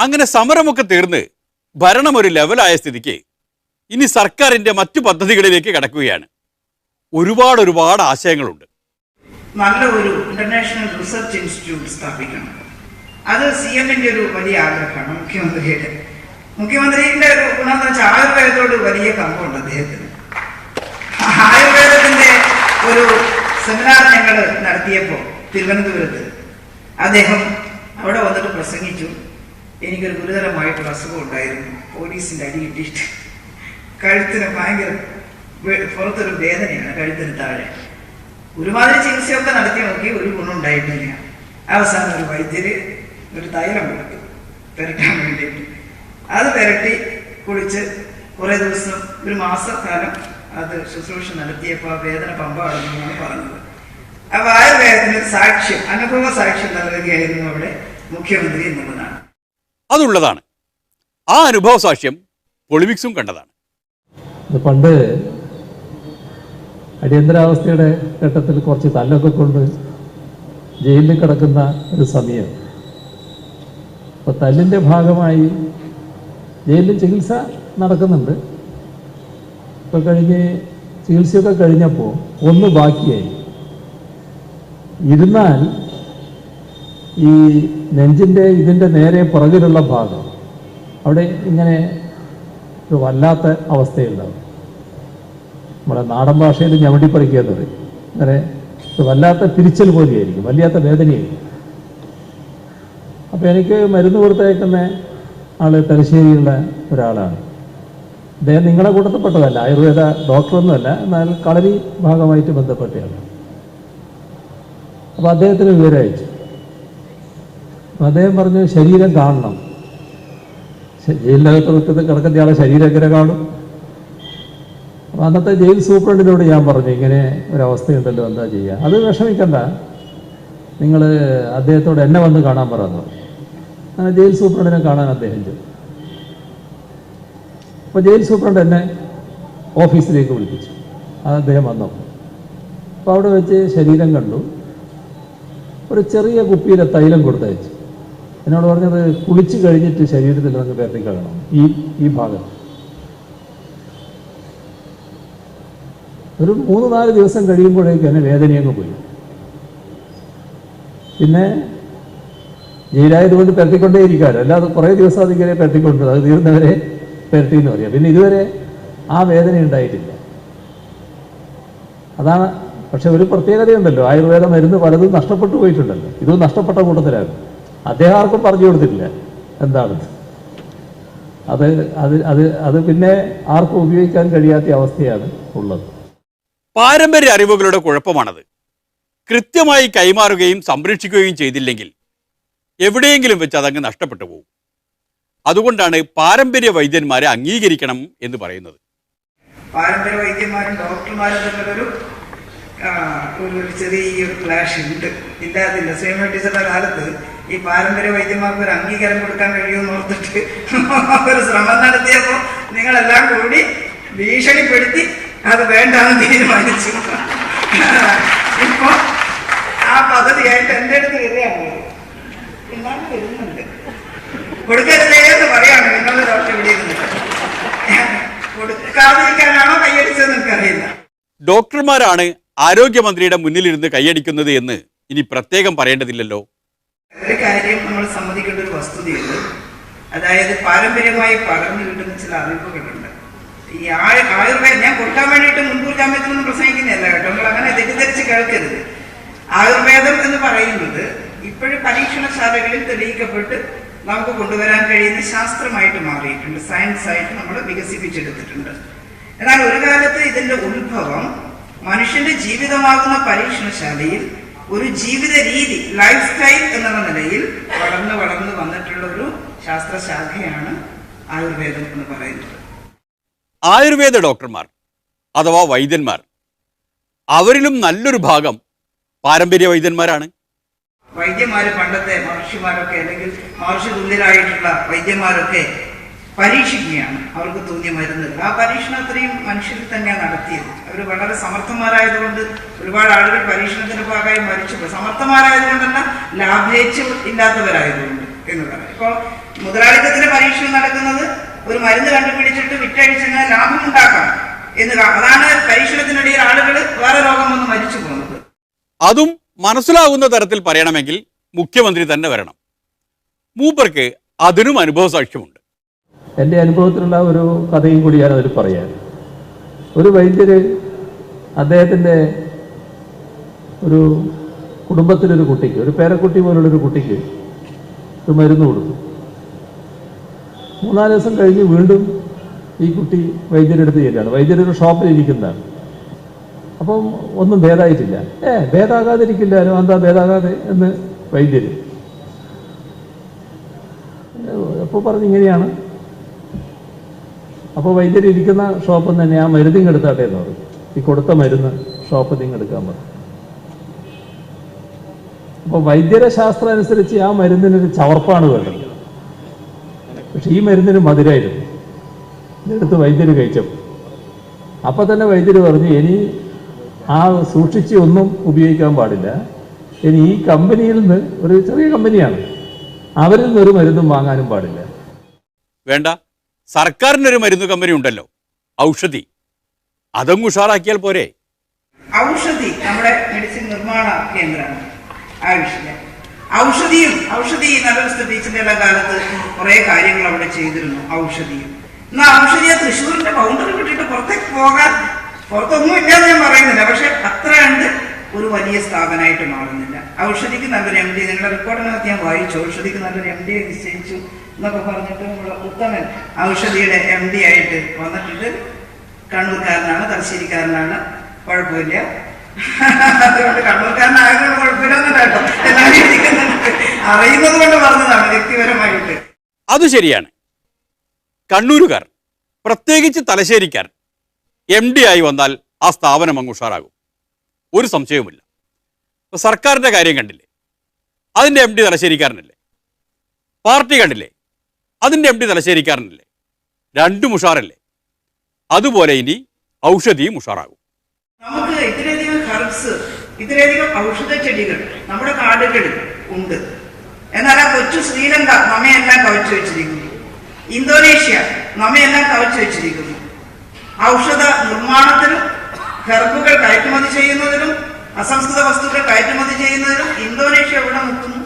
അങ്ങനെ സമരമൊക്കെ തീർന്ന് ഭരണം ഒരു ലെവലായ സ്ഥിതിക്ക് ഇനി സർക്കാരിന്റെ മറ്റു പദ്ധതികളിലേക്ക് കടക്കുകയാണ്. ഒരുപാട് ആശയങ്ങളുണ്ട്. നല്ല ഒരു ഇന്റർനാഷണൽ റിസർച്ച് ഇൻസ്റ്റിറ്റ്യൂട്ട് സ്ഥാപിക്കണം. അത് CM-ന്റെ ഒരു വലിയ ആഗ്രഹമാണ്. മുഖ്യമന്ത്രിയുടെ ഒരു ഗുണം എന്ന് വെച്ചാൽ ആയുർവേദത്തോട് വലിയ കമ്പമുണ്ട് അദ്ദേഹത്തിന്. ആയുർവേദത്തിന്റെ ഒരു സെമിനാർ ഞങ്ങൾ നടത്തിയപ്പോൾ തിരുവനന്തപുരത്ത് അദ്ദേഹം അവിടെ വന്നിട്ട് പ്രസംഗിച്ചു. എനിക്കൊരു ഗുരുതരമായിട്ടുള്ള അസുഖം ഉണ്ടായിരുന്നു. പോലീസിന്റെ അടി കിട്ടിയിട്ട് കഴുത്തിന് ഭയങ്കര പുറത്തൊരു വേദനയാണ്, കഴുത്തിന് താഴെ. ഒരുമാതിരി ചികിത്സയൊക്കെ നടത്തി നോക്കി, ഒരു ഗുണം ഉണ്ടായിട്ടില്ല. അവസാനം ഒരു വൈദ്യര് ഒരു തൈലം കൊടുത്തു പെരട്ടാൻ വേണ്ടിയിട്ട്. അത് പെരട്ടി കുളിച്ച് കുറേ ദിവസം, ഒരു മാസക്കാലം അത് ശുശ്രൂഷ നടത്തിയപ്പോൾ ആ വേദന പമ്പ അടങ്ങുമെന്നാണ് പറഞ്ഞത്. അപ്പൊ ആയുർവേദത്തിന് സാക്ഷ്യം, അനുഭവ സാക്ഷ്യം നൽകുകയായിരുന്നു അവിടെ മുഖ്യമന്ത്രി എന്നുള്ളതാണ്. അതുള്ളതാണ്. ആ അനുഭവ സാക്ഷ്യം പൊളിമിക്സും കണ്ടതാണ്. പണ്ട് അടിയന്തരാവസ്ഥയുടെ ഘട്ടത്തിൽ കുറച്ച് തല്ലൊക്കെ കൊണ്ട് ജയിലിൽ കിടക്കുന്ന ഒരു സമയം. അപ്പോൾ തല്ലിൻ്റെ ഭാഗമായി ജയിലിൽ ചികിത്സ നടക്കുന്നുണ്ട്. ഇപ്പോൾ ചികിത്സയൊക്കെ കഴിഞ്ഞപ്പോൾ ഒന്ന് ബാക്കിയായി. ഇരുന്നാൽ ഈ ഇതിൻ്റെ നേരെ പുറകിലുള്ള ഭാഗം അവിടെ ഇങ്ങനെ ഒരു വല്ലാത്ത അവസ്ഥയുണ്ടാവും. നമ്മുടെ നാടൻ ഭാഷയിൽ ഞവടിപ്പറിക്കുക എന്ന് പറയും. അങ്ങനെ വല്ലാത്ത തിരിച്ചൽ പോലെയായിരിക്കും, വല്ലാത്ത വേദനയായിരിക്കും. അപ്പോൾ എനിക്ക് മരുന്ന് കൊടുത്തയക്കുന്ന ആള് തലശ്ശേരിയുള്ള ഒരാളാണ്. അദ്ദേഹം നിങ്ങളെ കൂട്ടത്തിൽപ്പെട്ടതല്ല, ആയുർവേദ ഡോക്ടറൊന്നുമല്ല, എന്നാൽ കളരി ഭാഗമായിട്ട് ബന്ധപ്പെട്ടയാണ്. അപ്പോൾ അദ്ദേഹത്തിന് വിവരം അയച്ചു. അപ്പം അദ്ദേഹം പറഞ്ഞു, ശരീരം കാണണം. ജയിലിനകത്ത് കിടക്കുന്ന ആളെ ശരീരം എങ്ങനെ കാണും? അപ്പം അന്നത്തെ ജയിൽ സൂപ്രണ്ടിനോട് ഞാൻ പറഞ്ഞു, ഇങ്ങനെ ഒരവസ്ഥയുണ്ടല്ലോ, എന്താ ചെയ്യുക? അത് വിഷമിക്കണ്ട, നിങ്ങൾ അദ്ദേഹത്തോട് എന്നെ വന്ന് കാണാൻ പറഞ്ഞു. അങ്ങനെ ജയിൽ സൂപ്രണ്ടിനെ കാണാൻ അദ്ദേഹം ചെയ്തു. അപ്പോൾ ജയിൽ സൂപ്രണ്ട് എന്നെ ഓഫീസിലേക്ക് വിളിപ്പിച്ചു. അദ്ദേഹം വന്നു. അപ്പോൾ അവിടെ വെച്ച് ശരീരം കണ്ടു. ഒരു ചെറിയ കുപ്പിയിലെ തൈലം കൊടുത്തയച്ചു. എന്നോട് പറഞ്ഞത് കുളിച്ച് കഴിഞ്ഞിട്ട് ശരീരത്തിൽ നമുക്ക് പെരട്ടിക്കളയണം ഈ ഭാഗം. ഒരു 3-4 ദിവസം കഴിയുമ്പോഴേക്കും എന്നെ വേദനയങ്ങ് പോയി. പിന്നെ ജയിലായതുകൊണ്ട് പെരട്ടിക്കൊണ്ടേയിരിക്കാമല്ലോ, അല്ലാതെ കുറേ ദിവസം അതിങ്ങനെ പെരട്ടിക്കൊണ്ട് അത് തീർന്നവരെ പെരട്ടി എന്ന് പറയാം. പിന്നെ ഇതുവരെ ആ വേദന ഉണ്ടായിട്ടില്ല. അതാണ്. പക്ഷെ ഒരു പ്രത്യേകതയുണ്ടല്ലോ, ആയുർവേദ മരുന്ന് പലതും നഷ്ടപ്പെട്ടു പോയിട്ടുണ്ടല്ലോ. ഇതും നഷ്ടപ്പെട്ട കൂട്ടത്തിലാണ്. അദ്ദേഹം ആർക്കും പറഞ്ഞു കൊടുത്തിട്ടില്ല എന്താണെന്ന്. അത് പിന്നെ ആർക്കും ഉപയോഗിക്കാൻ കഴിയാത്ത അവസ്ഥയാണ് ഉള്ളത്. പാരമ്പര്യ അറിവുകളുടെ കുഴപ്പമാണത്. കൃത്യമായി കൈമാറുകയും സംരക്ഷിക്കുകയും ചെയ്തില്ലെങ്കിൽ എവിടെയെങ്കിലും വെച്ച് അതങ്ങ് നഷ്ടപ്പെട്ടു പോകും. അതുകൊണ്ടാണ് പാരമ്പര്യ വൈദ്യന്മാരെ അംഗീകരിക്കണം എന്ന് പറയുന്നത്. പാരമ്പര്യ വൈദ്യന്മാരും ഡോക്ടർമാരും തമ്മിലൊരു ചെറിയൊരു ക്ലാഷ് ഉണ്ട്, ഇല്ലാതില്ല. സേമ ടീച്ചറുടെ കാലത്ത് ഈ പാരമ്പര്യ വൈദ്യന്മാർക്ക് ഒരു അംഗീകാരം കൊടുക്കാൻ കഴിയുമെന്ന് ഓർത്തിട്ട് ഒരു ശ്രമം നടത്തിയപ്പോൾ നിങ്ങളെല്ലാം കൂടി ഭീഷണിപ്പെടുത്തി അത് വേണ്ടാന്ന് തീരുമാനിച്ചു. ഇപ്പൊ ആ പദ്ധതിയായിട്ട് എൻ്റെ അടുത്ത് വരികയാണ്. എന്നാലും വരുന്നുണ്ട്, കൊടുക്കരുതേ എന്ന് പറയാണ്. നിങ്ങളുടെ ഡോക്ടർ ഇവിടെ ഇരുന്നിട്ട് കൊടുക്കാതിരിക്കാനാണോ കൈയടിച്ചതെന്ന് എനിക്കറിയില്ല. ഡോക്ടർമാരാണ് ആരോഗ്യമന്ത്രിയുടെ മുന്നിലിരുന്ന് കൈയടിക്കുന്നത് എന്ന് ഇനി പ്രത്യേകം പറയേണ്ടതില്ലല്ലോ. ഒരു കാര്യം നമ്മൾ സമ്മതിക്കേണ്ട ഒരു വസ്തുതയുണ്ട്. അതായത് പാരമ്പര്യമായി പകർന്നു കിട്ടുന്ന ചില അറിവുകളുണ്ട്. ഈ ആയുർവേദം ഞാൻ കൊടുക്കാൻ വേണ്ടിയിട്ട് മുൻകൂർ ജാമ്യത്തിനൊന്നും പ്രസംഗിക്കുന്നതല്ല കേട്ടോ, നമ്മൾ അങ്ങനെ തെറ്റിദ്ധരിച്ച് കേൾക്കരുത്. ആയുർവേദം എന്ന് പറയുന്നത് ഇപ്പോഴും പരീക്ഷണശാലകളിൽ തെളിയിക്കപ്പെട്ട് നമുക്ക് കൊണ്ടുവരാൻ കഴിയുന്ന ശാസ്ത്രമായിട്ട് മാറിയിട്ടുണ്ട്, സയൻസായിട്ട് നമ്മൾ വികസിപ്പിച്ചെടുത്തിട്ടുണ്ട്. എന്നാൽ ഒരു കാലത്ത് ഇതിന്റെ ഉത്ഭവം മനുഷ്യന്റെ ജീവിതമാകുന്ന പരീക്ഷണശാലയിൽ ഒരു ജീവിത രീതി, ലൈഫ് സ്റ്റൈൽ എന്നുള്ള നിലയിൽ വളർന്നു വന്നിട്ടുള്ള ഒരു ശാസ്ത്രശാഖയാണ് ആയുർവേദം എന്ന് പറയുന്നത്. ആയുർവേദ ഡോക്ടർമാർ അഥവാ വൈദ്യന്മാർ, അവരിലും നല്ലൊരു ഭാഗം പാരമ്പര്യ വൈദ്യന്മാരാണ്. വൈദ്യന്മാര് പണ്ടത്തെ മഹർഷിമാരൊക്കെ അല്ലെങ്കിൽ മഹർഷി തുല്യരായിട്ടുള്ള വൈദ്യന്മാരൊക്കെ പരീക്ഷിക്കുകയാണ് അവർക്ക് തോന്നിയ മരുന്ന്. ആ പരീക്ഷണം അത്രയും മനുഷ്യരിൽ തന്നെയാണ് നടത്തിയത്. അവർ വളരെ സമർത്ഥന്മാരായതുകൊണ്ട് ഒരുപാട് ആളുകൾ പരീക്ഷണത്തിന്റെ ഭാഗമായി മരിച്ചു. സമർത്ഥന്മാരായതുകൊണ്ടല്ല, ലാഭേച്ഛ ഇല്ലാത്തവരായതുകൊണ്ട്. എന്നുള്ളതാണ്. ഇപ്പോൾ മുതലാളിത്തത്തിന്റെ പരീക്ഷണം നടക്കുന്നത് ഒരു മരുന്ന് കണ്ടുപിടിച്ചിട്ട് വിറ്റഴിച്ചെങ്ങനെ ലാഭം ഉണ്ടാക്കാം അതാണ്. പരീക്ഷണത്തിനിടയിൽ ആളുകൾ വേറെ രോഗം വന്ന് മരിച്ചു പോകുന്നത്. അതും മനസ്സിലാകുന്ന തരത്തിൽ പറയണമെങ്കിൽ മുഖ്യമന്ത്രി തന്നെ വരണം. മൂപ്പർക്ക് അതിനും അനുഭവ സാക്ഷ്യമുണ്ട്. എൻ്റെ അനുഭവത്തിലുള്ള ഒരു കഥയും കൂടി ഞാൻ അതിൽ പറയാൻ. ഒരു വൈദ്യര് അദ്ദേഹത്തിൻ്റെ ഒരു കുടുംബത്തിലൊരു കുട്ടിക്ക്, ഒരു പേരക്കുട്ടി പോലുള്ളൊരു കുട്ടിക്ക് ഒരു മരുന്ന് കൊടുത്തു. 3-4 ദിവസം കഴിഞ്ഞ് വീണ്ടും ഈ കുട്ടി വൈദ്യരെടുത്ത് ചെല്ലാണ്. വൈദ്യരൊരു ഷോപ്പിൽ ഇരിക്കുന്നതാണ്. അപ്പം ഒന്നും ഭേദമായിട്ടില്ല. ഭേദാകാതിരിക്കില്ലാലോ, എന്താ ഭേദാകാതെ എന്ന് വൈദ്യര് അപ്പോൾ പറഞ്ഞു ഇങ്ങനെയാണ്. അപ്പോൾ വൈദ്യര് ഇരിക്കുന്ന ഷോപ്പിൽ നിന്ന് തന്നെ ആ മരുന്നിങ് എടുത്താട്ടെ എന്ന് പറയും. ഈ കൊടുത്ത മരുന്ന് ഷോപ്പിൽ നിന്ന് എടുക്കാൻ പറഞ്ഞു. അപ്പോൾ വൈദ്യര ശാസ്ത്രം അനുസരിച്ച് ആ മരുന്നിനൊരു ചവർപ്പാണ് വേണ്ടത്. പക്ഷെ ഈ മരുന്നിന് മധുരമായിരുന്നു. ഇതെടുത്ത് വൈദ്യര് കഴിച്ചപ്പോൾ അപ്പം തന്നെ വൈദ്യര് പറഞ്ഞു, ഇനി ആ സൂക്ഷിച്ച് ഒന്നും ഉപയോഗിക്കാൻ പാടില്ല. ഇനി ഈ കമ്പനിയിൽ നിന്ന്, ഒരു ചെറിയ കമ്പനിയാണ്, അവരിൽ നിന്നൊരു മരുന്നും വാങ്ങാനും പാടില്ല. വേണ്ട, സർക്കാരിനൊരു മരുന്ന് കമ്പനി ഉണ്ടല്ലോ, ഔഷധി. അതങ്ങ് ഉഷാറാക്കിയാൽ പോരെ. ഔഷധി നമ്മുടെ മെഡിസിൻ നിർമ്മാണ കേന്ദ്രമാണ് ആയുഷിലെ. ഔഷധി നല്ലൊരു ടീച്ചറിന്റെ എല്ലാ കാലത്ത് കുറെ കാര്യങ്ങൾ അവിടെ ചെയ്തിരുന്നു. ഔഷധിയും എന്നാൽ ഔഷധിയെ തൃശ്ശൂരിന്റെ ബൗണ്ടറി വിട്ടിട്ട് പുറത്തേക്ക് പോകാൻ, പുറത്തൊന്നും ഇല്ലാന്ന് ഞാൻ പറയുന്നില്ല, പക്ഷെ അത്ര കണ്ട് ഒരു വലിയ സ്ഥാപനമായിട്ട് മാറുന്നില്ല. ഔഷധിക്ക് നല്ലൊരു MD, നിങ്ങളുടെ റിപ്പോർട്ടിനകത്ത് ഞാൻ വായിച്ചു, ഔഷധിക്ക് നല്ലൊരു MD നിശ്ചയിച്ചു എന്നൊക്കെ പറഞ്ഞിട്ട് നമ്മുടെ ഉത്തമൻ ഔഷധിയുടെ MD ആയിട്ട് വന്നിട്ടുണ്ട്. കണ്ണൂർക്കാരനാണ്, തലശ്ശേരിക്കാരനാണ്, കുഴപ്പമില്ല. അതുകൊണ്ട് കണ്ണൂർക്കാരനാകുന്ന കുഴപ്പമില്ലെന്ന് കേട്ടോ, അറിയുന്നത് കൊണ്ട് പറഞ്ഞതാണ് വ്യക്തിപരമായിട്ട്. അത് ശരിയാണ്. കണ്ണൂരുകാർ, പ്രത്യേകിച്ച് തലശ്ശേരിക്കാർ MD ആയി വന്നാൽ ആ സ്ഥാപനം അങ്ങ് ഉഷാറാകും, ഒരു സംശയവുമില്ല. സർക്കാരിൻ്റെ കാര്യം കണ്ടില്ലേ, അതിൻ്റെ MD തലശ്ശേരിക്കാരനല്ലേ. പാർട്ടി കണ്ടില്ലേ, അതിൻ്റെ MD തലശ്ശേരിക്കാരനല്ലേ. രണ്ടും ഉഷാറല്ലേ. അതുപോലെ ഇനി ഔഷധിയും ഉഷാറാകും. നമുക്ക് ഇത്രയധികം ഹെർബ്സ്, ഇത്രയധികം ഔഷധ ചെടികൾ നമ്മുടെ കാടുകളിൽ ഉണ്ട്. എന്നാൽ ആ കൊച്ചു ശ്രീലങ്ക നമ്മയെല്ലാം കവച്ചു വെച്ചിരിക്കുന്നു. ഇന്തോനേഷ്യ നമ്മയെല്ലാം കവച്ചു വെച്ചിരിക്കുന്നു. ഔഷധ നിർമ്മാണത്തിനും ഹെർബുകൾ കയറ്റുമതി ചെയ്യുന്നതിനും അസംസ്കൃത വസ്തുക്കൾ കയറ്റുമതി ചെയ്യുന്നതിനും ഇന്തോനേഷ്യ എവിടെ നിൽക്കുന്നു,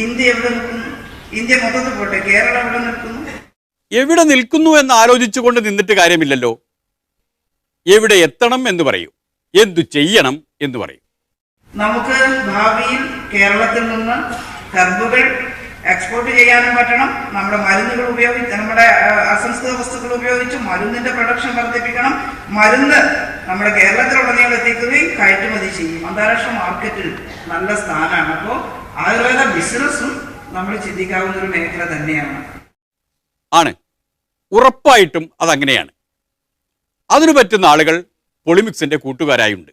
ഇന്ത്യ എവിടെ നിൽക്കുന്നു? ഇന്ത്യ മൊത്തത്തിൽ പോട്ടെ, കേരളം എവിടെ നിൽക്കുന്നു? എവിടെ നിൽക്കുന്നു എന്ന് ആലോചിച്ചുകൊണ്ട് നിന്നിട്ട് കാര്യമില്ലല്ലോ. എവിടെ എത്തണം എന്ന് പറയൂ, എന്തു ചെയ്യണം എന്ന് പറയൂ. നമുക്ക് ഭാവിയിൽ കേരളത്തിൽ നിന്ന് ഹെർബുകൾ എക്സ്പോർട്ട് ചെയ്യാനും പറ്റണം. നമ്മുടെ മരുന്നുകൾ ഉപയോഗിച്ച്, നമ്മുടെ അസംസ്കൃത വസ്തുക്കൾ ഉപയോഗിച്ച് മരുന്നിന്റെ പ്രൊഡക്ഷൻ വർദ്ധിപ്പിക്കണം. മരുന്ന് നമ്മുടെ കേരളത്തിലുടനീളം എത്തിക്കുകയും കയറ്റുമതി ചെയ്യും. അന്താരാഷ്ട്ര മാർക്കറ്റിൽ നല്ല സ്ഥാനമാണ്. അപ്പോൾ ആയുർവേദ ബിസിനസ്സും നമ്മൾ ചിന്തിക്കാവുന്ന ഒരു മേഖല തന്നെയാണ്. ആണ്, ഉറപ്പായിട്ടും അതങ്ങനെയാണ്. അതിനു പറ്റുന്ന ആളുകൾ പൊളിമിക്സിന്റെ കൂട്ടുകാരായുണ്ട്.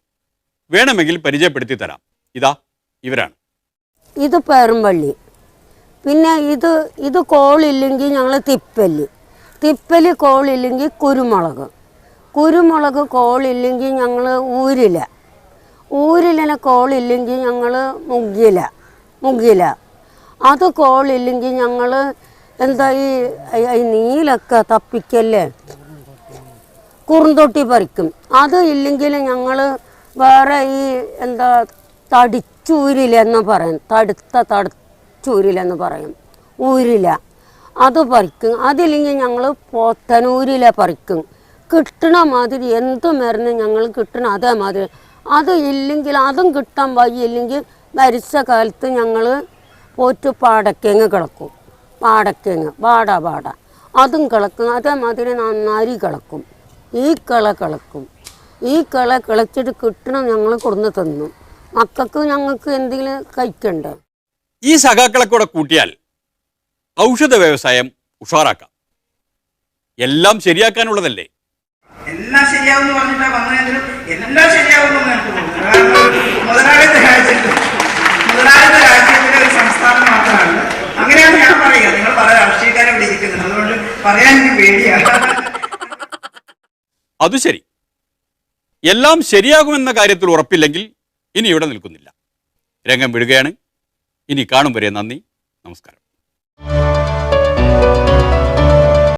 വേണമെങ്കിൽ പരിചയപ്പെടുത്തി തരാം. ഇതാ ഇവരാണ്. ഇത് പേറുംപള്ളി. പിന്നെ ഇത് കോളില്ലെങ്കിൽ ഞങ്ങൾ തിപ്പല് കോളില്ലെങ്കിൽ കുരുമുളക് കോളില്ലെങ്കിൽ ഞങ്ങൾ ഊരിലെ കോളില്ലെങ്കിൽ ഞങ്ങൾ മുഗ്ഗില. അത് കോളില്ലെങ്കിൽ ഞങ്ങൾ എന്താ ഈ നീലൊക്കെ തപ്പിക്കല്ലേ, കുറുന്തൊട്ടി പറിക്കും. അത് ഇല്ലെങ്കിൽ ഞങ്ങൾ വേറെ ഈ എന്താ തടിച്ചൂരിലെന്ന് പറയും, തടിച്ചൂരിലെന്ന് പറയും, ഊരില. അത് പറിക്കും. അതില്ലെങ്കിൽ ഞങ്ങൾ പോത്തനൂരില പറിക്കും. കിട്ടണ മാതിരി എന്ത് മരുന്ന് ഞങ്ങൾ കിട്ടണം അതേമാതിരി. അത് ഇല്ലെങ്കിൽ, അതും കിട്ടാൻ വയ്യില്ലെങ്കിൽ മരിച്ച കാലത്ത് ഞങ്ങൾ പോറ്റ് പാടക്കേങ്ങ് കിളക്കും. പാട അതും കിളക്കും. അതേമാതിരി നന്നാരി കിളക്കും. ഈ കള കിളച്ചിട്ട് കിട്ടണം ഞങ്ങൾ കൊടുന്ന് തിന്നും. മക്കൾക്ക് ഞങ്ങൾക്ക് എന്തെങ്കിലും കഴിക്കണ്ടേ. ഈ സഖാക്കളെ കൂടെ കൂട്ടിയാൽ ഔഷധ വ്യവസായം ഉഷാറാക്കാം. എല്ലാം ശരിയാക്കാനുള്ളതല്ലേ. എല്ലാം ശരിയാവും പറഞ്ഞിട്ടാ വന്നതെങ്കിലും എല്ലാം ശരിയാവുമെന്ന് എനിക്ക് തോന്നുന്നു. കാരണം മുതലാളിത്ത രാജ്യത്തിലെ ഒരു സംസ്ഥാനം മാത്രമാണ്. അങ്ങനെയാണ് ഞാൻ പറയുക. നിങ്ങൾ പല രാഷ്ട്രീയക്കാരെ ഇവിടെ ഇരിക്കുന്നത്, അതുകൊണ്ട് പറയാൻ എനിക്ക് പേടിയാണ്. അത് ശരി. എല്ലാം ശരിയാകുമെന്ന കാര്യത്തിൽ ഉറപ്പില്ലെങ്കിൽ ഇനി ഇവിടെ നിൽക്കുന്നില്ല. രംഗം വിടുകയാണ്. ഇനി കാണും വരെ നന്ദി, നമസ്കാരം.